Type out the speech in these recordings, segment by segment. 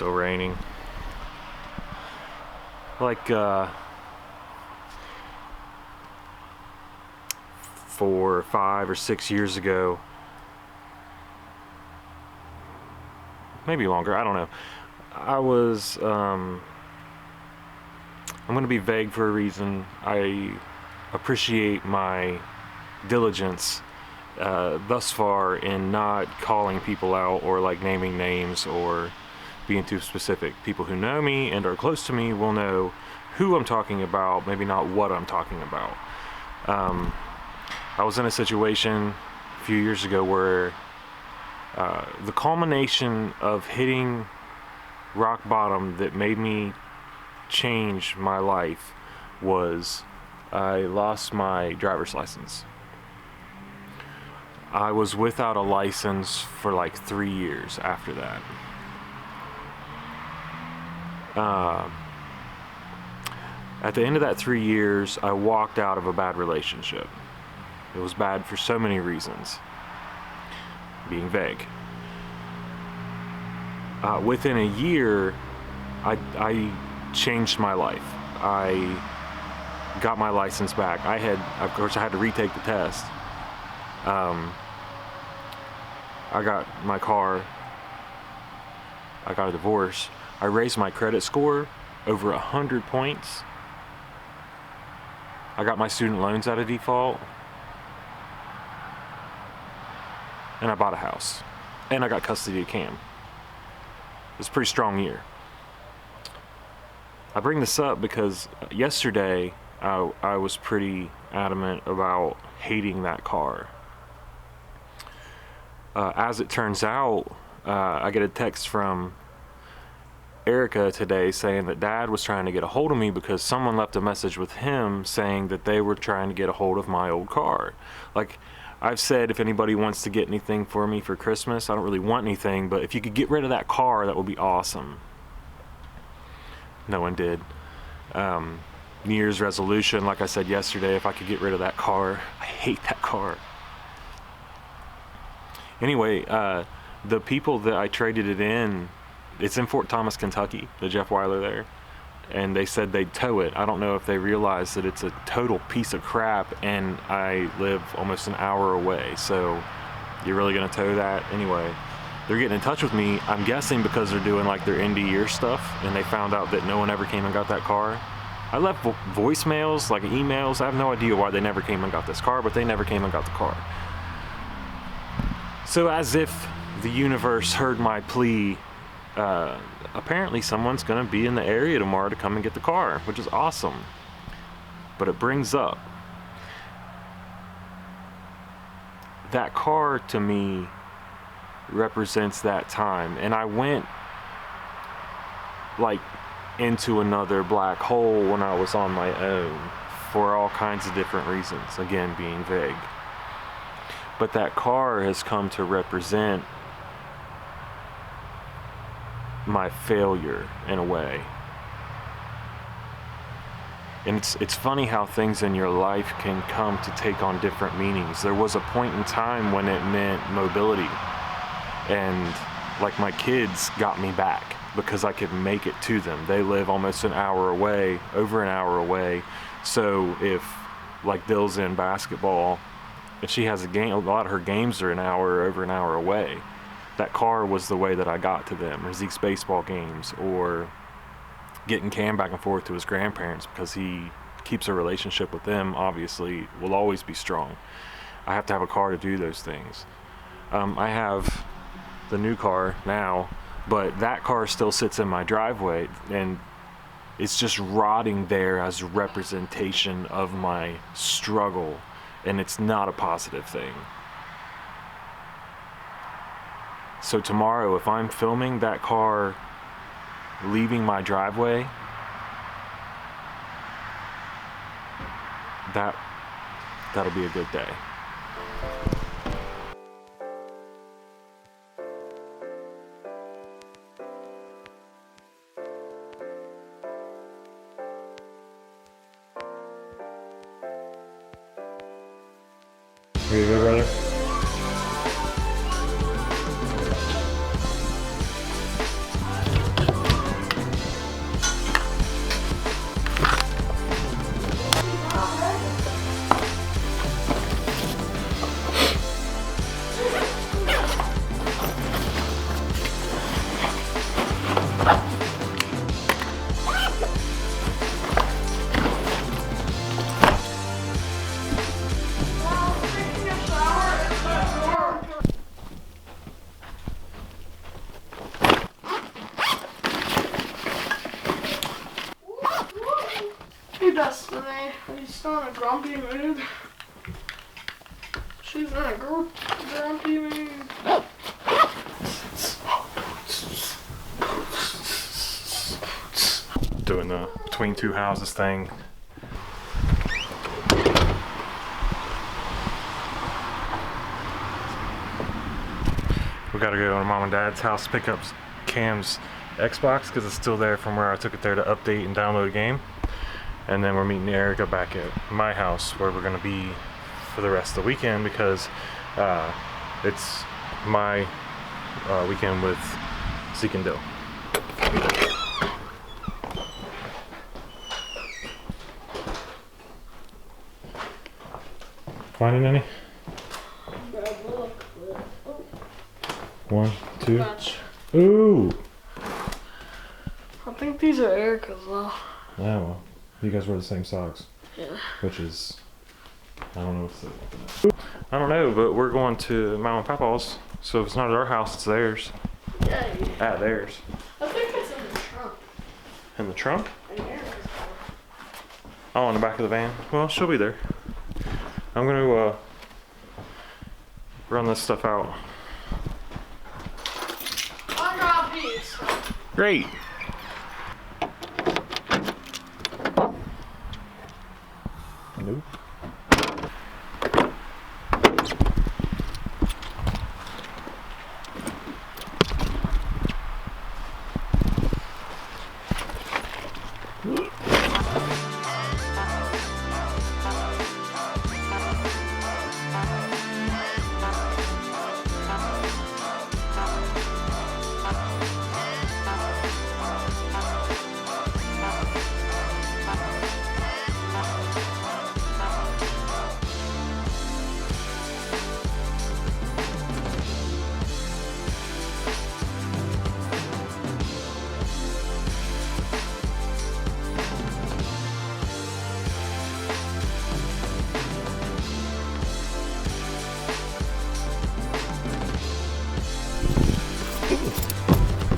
still raining. Like 4, 5, or 6 years ago, maybe longer, I don't know. I was, I'm going to be vague for a reason. I appreciate my diligence thus far in not calling people out or like naming names or being too specific. People who know me and are close to me will know who I'm talking about, maybe not what I'm talking about. I was in a situation a few years ago where the culmination of hitting rock bottom that made me change my life was I lost my driver's license. I was without a license for like 3 years after that. At the end of that 3 years, I walked out of a bad relationship. It was bad for so many reasons. Being vague. Within a year, I changed my life. I got my license back. Of course, I had to retake the test. I got my car. I got a divorce. I raised my credit score over 100 points. I got my student loans out of default. And I bought a house. And I got custody of Cam. It's a pretty strong year. I bring this up because yesterday I was pretty adamant about hating that car. As it turns out, I get a text from Erika today saying that Dad was trying to get a hold of me because someone left a message with him saying that they were trying to get a hold of my old car. Like, I've said, if anybody wants to get anything for me for Christmas, I don't really want anything, but if you could get rid of that car, that would be awesome. No one did. New Year's resolution, like I said yesterday, if I could get rid of that car. I hate that car. Anyway, the people that I traded it in, it's in Fort Thomas, Kentucky, the Jeff Weiler there, and they said they'd tow it. I don't know if they realize that it's a total piece of crap, and I live almost an hour away, so you're really gonna tow that? Anyway, they're getting in touch with me, I'm guessing because they're doing like their end of year stuff, and they found out that no one ever came and got that car. I left voicemails, like emails. I have no idea why they never came and got this car, but they never came and got the car. So as if the universe heard my plea, apparently someone's gonna be in the area tomorrow to come and get the car, which is awesome. But it brings up that car to me represents that time, and I went like into another black hole when I was on my own for all kinds of different reasons, again being vague. But that car has come to represent my failure in a way. And it's funny how things in your life can come to take on different meanings. There was a point in time when it meant mobility, and like my kids got me back because I could make it to them. They live almost an hour away, over an hour away. So if like Dill's in basketball, if she has a game, a lot of her games are over an hour away. That car was the way that I got to them, or Zeke's baseball games, or getting Cam back and forth to his grandparents because he keeps a relationship with them, obviously, will always be strong. I have to have a car to do those things. I have the new car now, but that car still sits in my driveway, and it's just rotting there as a representation of my struggle, and it's not a positive thing. So tomorrow, if I'm filming that car leaving my driveway, that'll be a good day. Ready to go, brother? Hey, Destiny. Are you still in a grumpy mood? She's in a grumpy mood. Doing the between two houses thing. We gotta go to mom and dad's house to pick up Cam's Xbox because it's still there from where I took it there to update and download a game. And then we're meeting Erika back at my house where we're gonna be for the rest of the weekend because it's my weekend with Seek and Dill. Finding any? Bad luck, but... Oh, 1, 2. match. Ooh! I think these are Erika's, though. Yeah, well, you guys wear the same socks. Yeah. Which is, I don't know what's the, I don't know, but we're going to Mama and Papa's, so if it's not at our house, it's theirs. Yeah. At theirs. I think it's in the trunk. In the trunk? In Erika's car. Oh, in the back of the van. Well, she'll be there. I'm gonna run this stuff out. I got these. Great. Nope.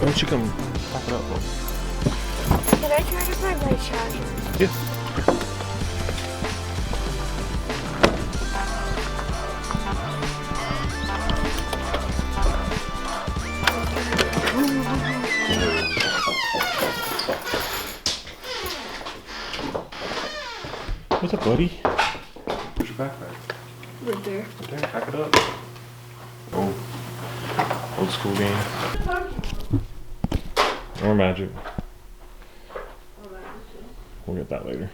Why don't you come pop it up? Can I try to find my charger? Yeah. What's up, buddy? Where's your backpack? Right there. Right there, pack it up. Oh, old school game. Or magic. We'll get that later.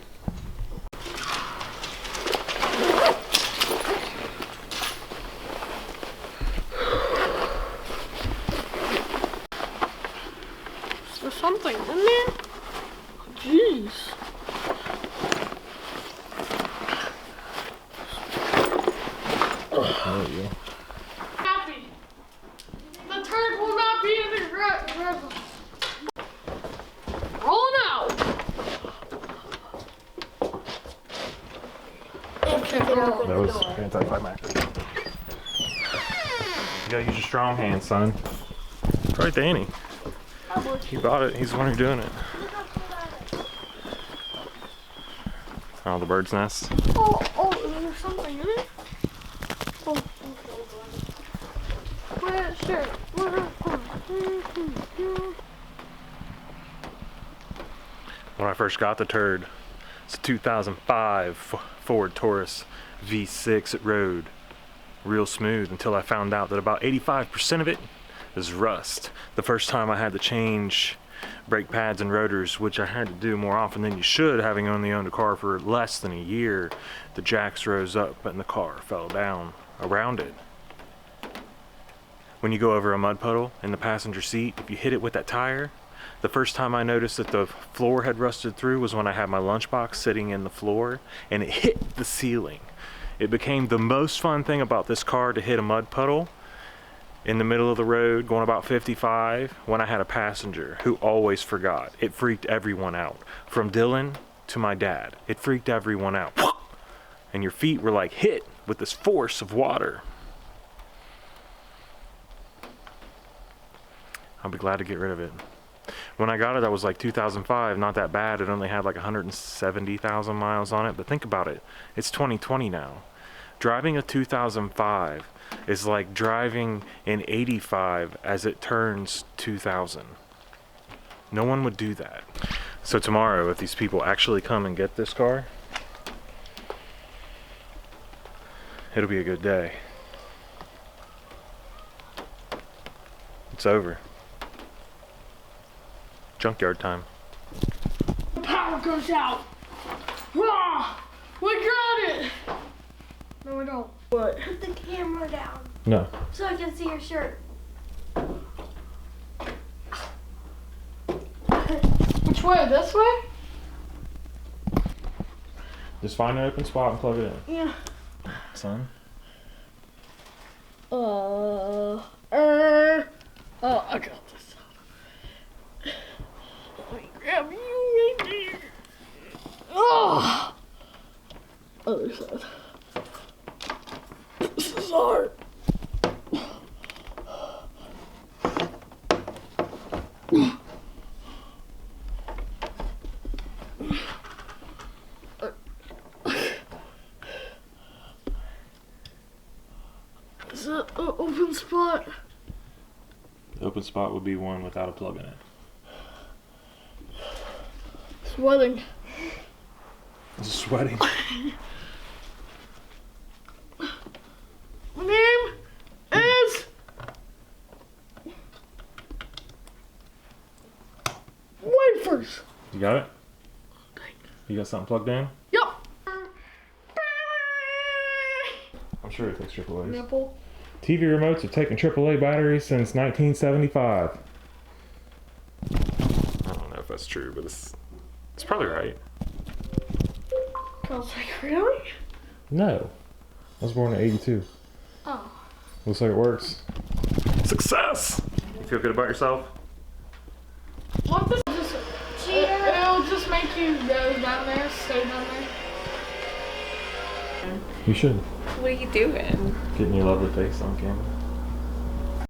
Is there something in there? Jeez. There you go. Happy. The turd will not be in the ground. Rolling out. That was anticlimactic. You gotta use your strong hand, son. Right, Danny. He bought it. He's the one who's doing it. Oh, the bird's nest. Oh, is there something in it? Oh, where, sure. When I first got the turd, it's a 2005 Ford Taurus V6. It rode real smooth until I found out that about 85% of it is rust. The first time I had to change brake pads and rotors, which I had to do more often than you should, having only owned a car for less than a year, the jacks rose up and the car fell down around it. When you go over a mud puddle in the passenger seat, if you hit it with that tire, the first time I noticed that the floor had rusted through was when I had my lunchbox sitting in the floor and it hit the ceiling. It became the most fun thing about this car to hit a mud puddle in the middle of the road going about 55 when I had a passenger who always forgot. It freaked everyone out. From Dylan to my dad. It freaked everyone out. And your feet were like hit with this force of water. I'll be glad to get rid of it. When I got it, I was like 2005, not that bad. It only had like 170,000 miles on it. But think about it, it's 2020 now. Driving a 2005 is like driving an 85 as it turns 2000. No one would do that. So tomorrow, if these people actually come and get this car, it'll be a good day. It's over. Junkyard time. The power goes out. Ah, we got it. No, we don't. What? Put the camera down No. so I can see your shirt. Which way? This way? Just find an open spot and plug it in. Yeah. Son? Oh, I got this. Let me grab you right there. Oh! Other side. This is hard. Is it an open spot? The open spot would be one without a plug in it. Sweating. It's sweating. My name is Wafers. You got it? You got something plugged in? Yep. I'm sure it takes AAA's. Nipple. TV remotes have taken AAA batteries since 1975. I don't know if that's true, but it's probably right. I was like, really? No. I was born in 82. Oh. Looks like it works. Success! You feel good about yourself? What this? It'll just make you go down there, stay down there. You should. What are you doing? Getting your lovely face on camera.